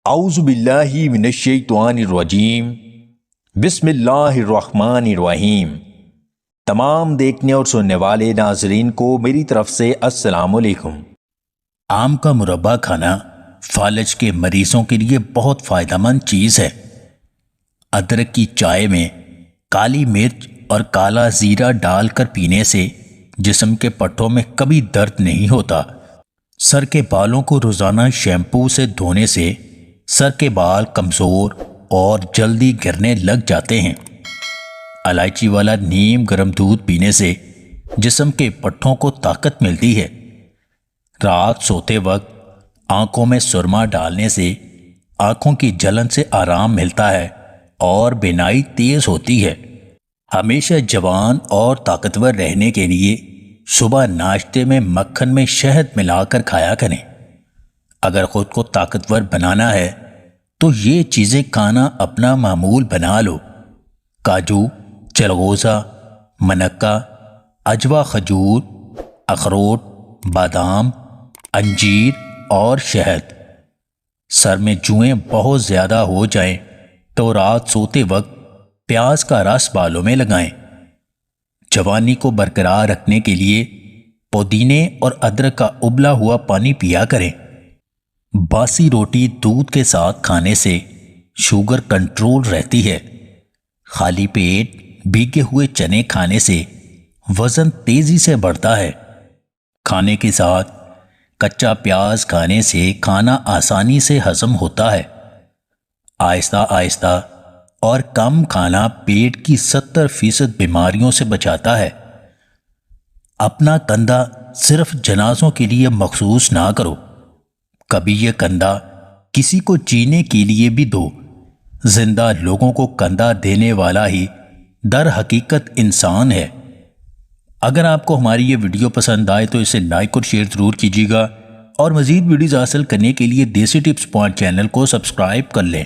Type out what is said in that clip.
اعوذ باللہ من الشیطان الرجیم بسم اللہ الرحمن الرحیم۔ تمام دیکھنے اور سننے والے ناظرین کو میری طرف سے السلام علیکم۔ آم کا مربع کھانا فالج کے مریضوں کے لیے بہت فائدہ مند چیز ہے۔ ادرک کی چائے میں کالی مرچ اور کالا زیرہ ڈال کر پینے سے جسم کے پٹھوں میں کبھی درد نہیں ہوتا۔ سر کے بالوں کو روزانہ شیمپو سے دھونے سے سر کے بال کمزور اور جلدی گرنے لگ جاتے ہیں۔ الائچی والا نیم گرم دودھ پینے سے جسم کے پٹھوں کو طاقت ملتی ہے۔ رات سوتے وقت آنکھوں میں سرما ڈالنے سے آنکھوں کی جلن سے آرام ملتا ہے اور بینائی تیز ہوتی ہے۔ ہمیشہ جوان اور طاقتور رہنے کے لیے صبح ناشتے میں مکھن میں شہد ملا کر کھایا کریں۔ اگر خود کو طاقتور بنانا ہے تو یہ چیزیں کھانا اپنا معمول بنا لو۔ کاجو، چلغوزہ، منکا، عجوا، کھجور، اخروٹ، بادام، انجیر اور شہد۔ سر میں جوئیں بہت زیادہ ہو جائیں تو رات سوتے وقت پیاز کا رس بالوں میں لگائیں۔ جوانی کو برقرار رکھنے کے لیے پودینے اور ادرک کا ابلا ہوا پانی پیا کریں۔ باسی روٹی دودھ کے ساتھ کھانے سے شوگر کنٹرول رہتی ہے۔ خالی پیٹ بھیگے ہوئے چنے کھانے سے وزن تیزی سے بڑھتا ہے۔ کھانے کے ساتھ کچا پیاز کھانے سے کھانا آسانی سے ہضم ہوتا ہے۔ آہستہ آہستہ اور کم کھانا پیٹ کی 70% بیماریوں سے بچاتا ہے۔ اپنا کندھا صرف جنازوں کے لیے مخصوص نہ کرو، کبھی یہ کندھا کسی کو جینے کے لیے بھی دو۔ زندہ لوگوں کو کندھا دینے والا ہی در حقیقت انسان ہے۔ اگر آپ کو ہماری یہ ویڈیو پسند آئے تو اسے لائک اور شیئر ضرور کیجیے گا، اور مزید ویڈیوز حاصل کرنے کے لیے دیسی ٹپس پوائنٹ چینل کو سبسکرائب کر لیں۔